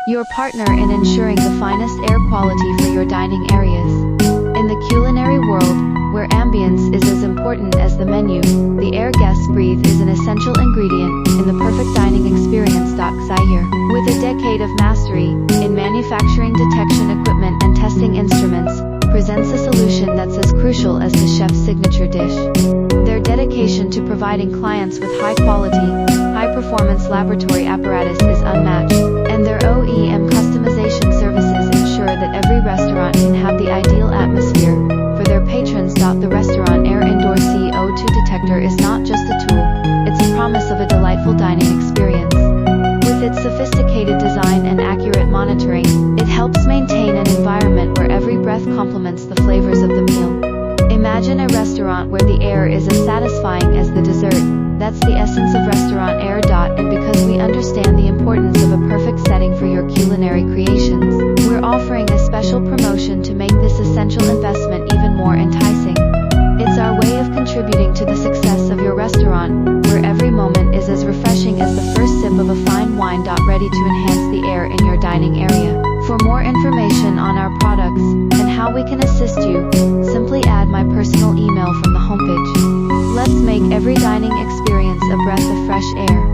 your partner in ensuring the finest air quality for your dining areas. In the culinary world, where ambience is as important as the menu, the air guests breathe is an essential ingredient in the perfect dining experience. Savor, with a decade of mastery in manufacturing detection equipment and testing instruments, presents a solution that's as crucial as the chef's signature dish. Their dedication to providing clients with high-quality, high-performance laboratory apparatus is unmatched, and their OEM customization services ensure that every restaurant can have the ideal atmosphere for their patrons. The restaurant air indoor CO2 detector is not just a tool, it's a promise of a delightful dining experience. With its sophisticated design and accurate monitoring, it helps maintain an environment where every breath complements the flavors of the meal. Imagine a restaurant where the air is as satisfying as the dessert. That's the essence of restaurant air. And because we understand the importance of a perfect setting for your culinary creations, we're offering a special promotion to make this essential investment even more enticing. It's our way of contributing to the success of your restaurant, where every moment is as refreshing as the first sip of a fine wine. Ready to enhance the air in your dining area. For more information on our products and how we can assist you, simply add my personal email from the homepage. Let's make every dining experience a breath of fresh air.